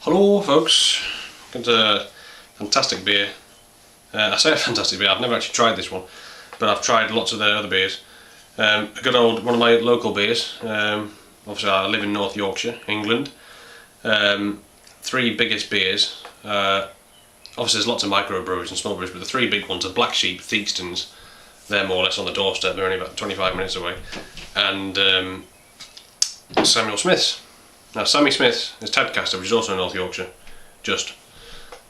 Hello folks, got a fantastic beer. I say a fantastic beer, I've never actually tried this one, but I've tried lots of their other beers. A good old, one of my local beers. Obviously I live in North Yorkshire, England. Three biggest beers. Obviously there's lots of microbreweries and small breweries, but the three big ones are Black Sheep, Theakston's. They're more or less on the doorstep, they're only about 25 minutes away. And Samuel Smith's. Now Sammy Smith is Tadcaster, which is also in North Yorkshire, just.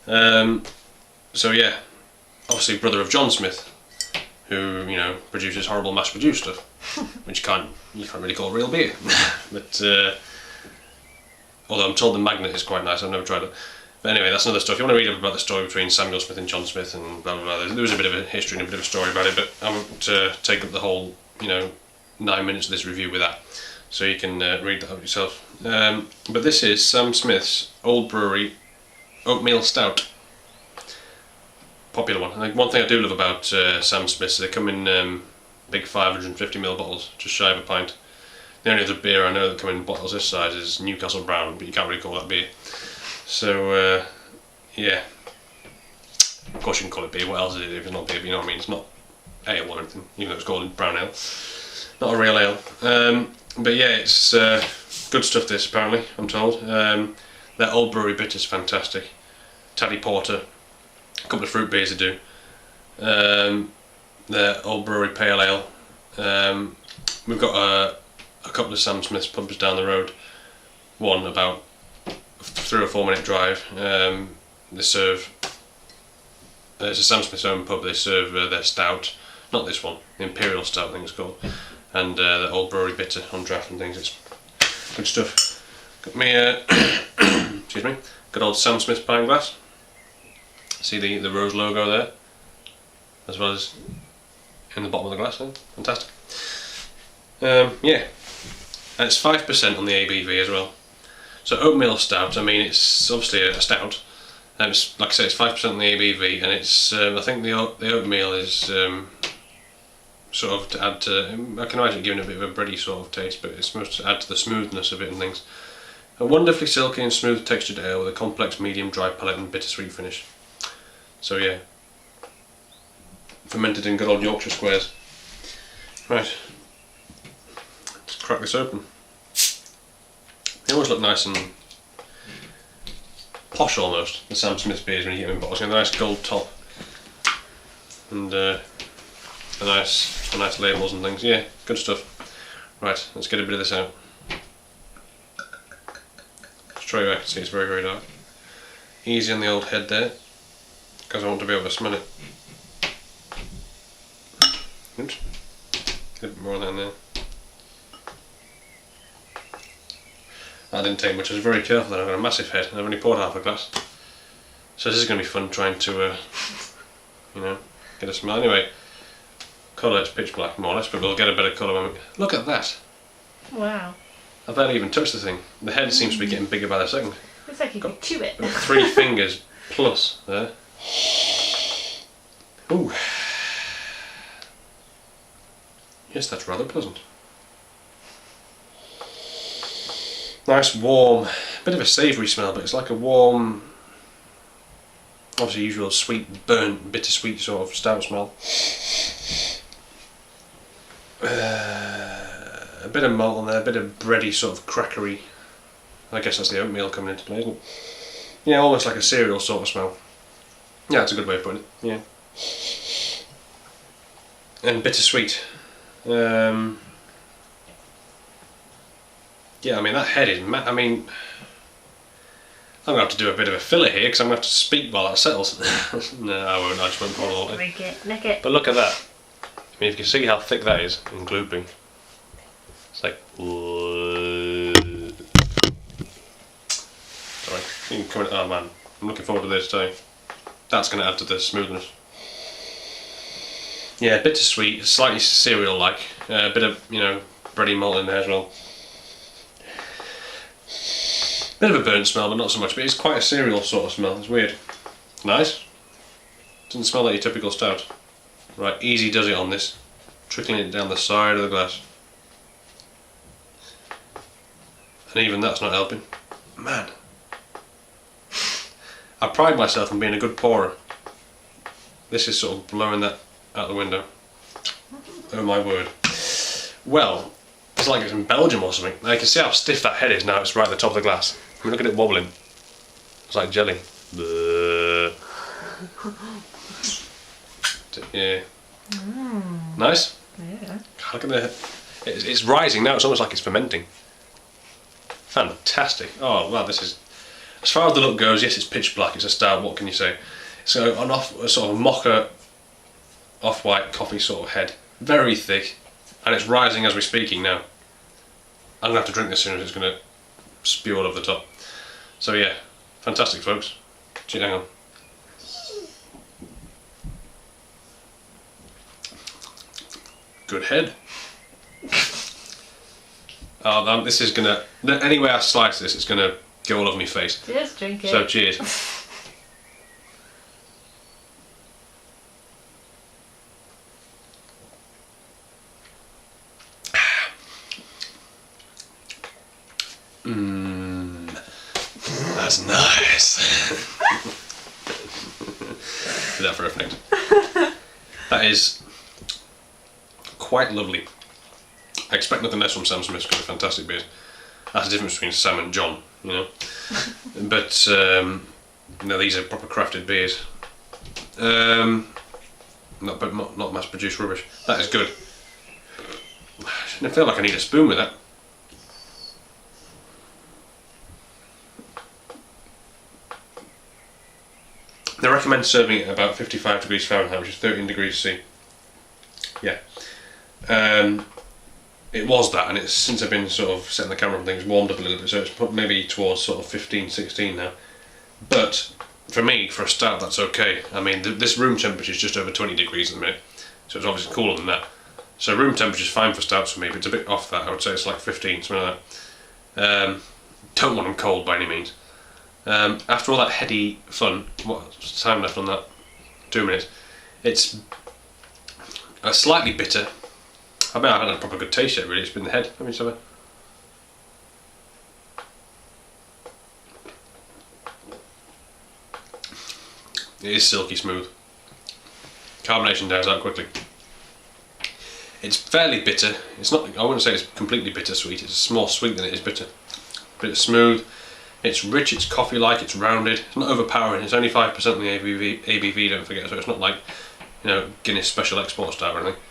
So yeah, obviously brother of John Smith, who, you know, produces horrible mass-produced stuff, which you can't really call real beer. But although I'm told the Magnet is quite nice, I've never tried it. But anyway, that's another stuff. If you want to read up about the story between Samuel Smith and John Smith and blah blah blah, there was a bit of a history and a bit of a story about it, but I won't take up the whole, 9 minutes of this review with that. So you can read that up yourself. But this is Sam Smith's Old Brewery Oatmeal Stout. Popular one. I think one thing I do love about Sam Smith's, they come in big 550ml bottles, just shy of a pint. The only other beer I know that come in bottles this size is Newcastle Brown, but you can't really call that beer. So yeah, of course you can call it beer. What else is it if it's not beer? But you know what I mean? It's not ale or anything, even though it's called brown ale. Not a real ale. But yeah, it's good stuff this, apparently, I'm told. Their Old Brewery bitter's fantastic. Taddy Porter, a couple of fruit beers they do. Their Old Brewery Pale Ale. We've got a couple of Sam Smith's pubs down the road. One about 3 or 4 minute drive. They serve, it's a Sam Smith's own pub, they serve their stout. Not this one, the Imperial Stout I think it's called. And the Old Brewery bitter on draft and things. It's good stuff. Got me excuse me, good old Sam Smith pint glass. See the rose logo there, as well as in the bottom of the glass. Fantastic. Yeah, and it's 5% on the ABV as well. So Oatmeal Stout, I mean, it's obviously a stout. It's, like I say, it's 5% on the ABV, and it's I think the oatmeal is sort of to add to, I can imagine giving it a bit of a bready sort of taste, but it's supposed to add to the smoothness of it and things. A wonderfully silky and smooth textured ale with a complex medium dry palate and bittersweet finish. So yeah, fermented in good old Yorkshire squares. Right, let's crack this open. They always look nice and posh almost, the Sam Smith beers when you get them in bottles. They have a nice gold top and nice labels and things. Yeah, good stuff. Right, let's get a bit of this out. Straight away I can see it's very, very dark. Easy on the old head there, because I want to be able to smell it. Oops. Get a bit more of that in there. That didn't take much. I was very careful that I've got a massive head and I've only poured half a glass. So this is going to be fun trying to, get a smell. Anyway, colour, it's pitch black more or less, but we'll get a better colour when we... Look at that! Wow. I barely even touched the thing. The head seems to be getting bigger by the second. Looks like you could chew it. Got 3 fingers plus there. Ooh. Yes, that's rather pleasant. Nice warm, bit of a savoury smell, but it's like a warm, obviously usual sweet, burnt, bittersweet sort of stout smell. A bit of malt on there, a bit of bready sort of crackery. I guess that's the oatmeal coming into play, isn't it? Yeah, almost like a cereal sort of smell. Yeah, that's a good way of putting it, yeah. And bittersweet. Yeah, I mean that head is I mean, I'm going to have to do a bit of a filler here because I'm going to have to speak while that settles. No, I won't, I just won't pour all it. Nick it. But look at that. I mean, if you can see how thick that is and glooping. It's like... Sorry, you can come in, oh man, I'm looking forward to this too. That's going to add to the smoothness. Yeah, bittersweet, slightly cereal-like. A bit of, bready malt in there as well. Bit of a burnt smell, but not so much. But it's quite a cereal sort of smell. It's weird. Nice. Doesn't smell like your typical stout. Right, easy does it on this. Trickling it down the side of the glass. And even that's not helping. Man. I pride myself on being a good pourer. This is sort of blowing that out the window. Oh my word. Well, it's like it's in Belgium or something. Now you can see how stiff that head is now, it's right at the top of the glass. I mean, look at it wobbling. It's like jelly. Yeah. Nice? Yeah. Look at the... It's rising now, it's almost like it's fermenting. Fantastic. Oh, wow, this is... As far as the look goes, yes, it's pitch black, it's a stout, what can you say? So, a sort of mocha, off-white coffee sort of head. Very thick, and it's rising as we're speaking now. I'm going to have to drink this soon, as it's going to spew all over the top. So yeah, fantastic, folks. Gee, hang on. Good head. Oh, this is gonna... Any way I slice this, it's gonna go all over my face. Just drink it. So cheers. That's nice. Do that for effect. That is quite lovely. I expect nothing less from Sam Smith's because they're fantastic beers. That's the difference between Sam and John, you know. But no, these are proper crafted beers. Not mass-produced rubbish. That is good. I feel like I need a spoon with that. They recommend serving it at about 55 degrees Fahrenheit, which is 13 degrees C. Yeah. It was that, and it's since I've been sort of setting the camera and things, warmed up a little bit, so it's put maybe towards sort of 15, 16 now. But for me, for a stout, that's okay. I mean, this room temperature is just over 20 degrees at the minute, so it's obviously cooler than that. So room temperature is fine for stouts for me, but it's a bit off that. I would say it's like 15, something like that. Don't want them cold by any means. After all that heady fun, what's time left on that? 2 minutes. It's slightly bitter. I mean, I haven't had a proper good taste yet, really. It's been the head. Let me just have a... It is silky smooth. Carbonation dies out quickly. It's fairly bitter. It's not. I wouldn't say it's completely bittersweet. It's more sweet than it is bitter. But it's smooth. It's rich. It's coffee-like. It's rounded. It's not overpowering. It's only 5% in the ABV. Don't forget. So it's not like, you know, Guinness Special Export Stout or anything.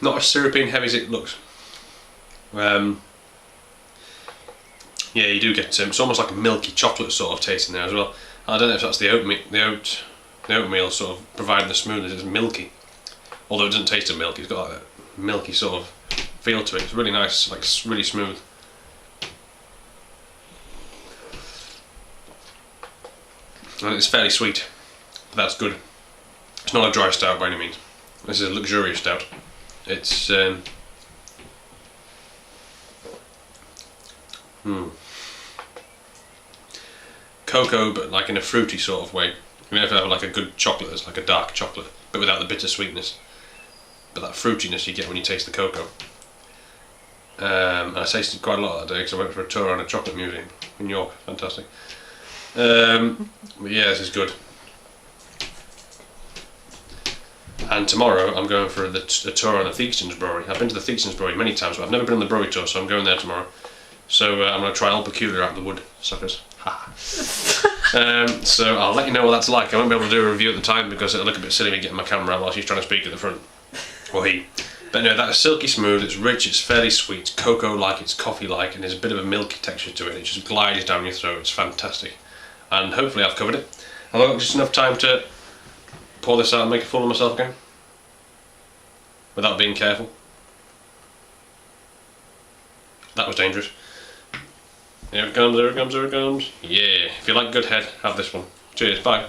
Not as syrupy and heavy as it looks. Yeah, you do get it's almost like a milky chocolate sort of taste in there as well. I don't know if that's the oatmeal sort of providing the smoothness. It's milky, although it doesn't taste of milk. It's got like a milky sort of feel to it. It's really nice, like really smooth. And it's fairly sweet, but that's good. It's not a dry stout by any means. This is a luxurious stout. It's cocoa, but like in a fruity sort of way. You have to have like a good chocolate that's like a dark chocolate, but without the bitter sweetness. But that fruitiness you get when you taste the cocoa. And I tasted quite a lot that day because I went for a tour on a chocolate museum in York. Fantastic. But yeah, this is good. And tomorrow I'm going for a tour on the Theakston's brewery. I've been to the Theakston's brewery many times, but I've never been on the brewery tour, so I'm going there tomorrow. So I'm going to try Old Peculiar out of the wood, suckers. So I'll let you know what that's like. I won't be able to do a review at the time because it'll look a bit silly me getting my camera out while she's trying to speak at the front. Or he. But no, that is silky smooth, it's rich, it's fairly sweet, it's cocoa-like, it's coffee-like, and there's a bit of a milky texture to it. It just glides down your throat. It's fantastic. And hopefully I've covered it. Have I got just enough time to pour this out and make a fool of myself again? Without being careful? That was dangerous. Here it comes, here it comes, here it comes. Yeah, if you like good head, have this one. Cheers, bye.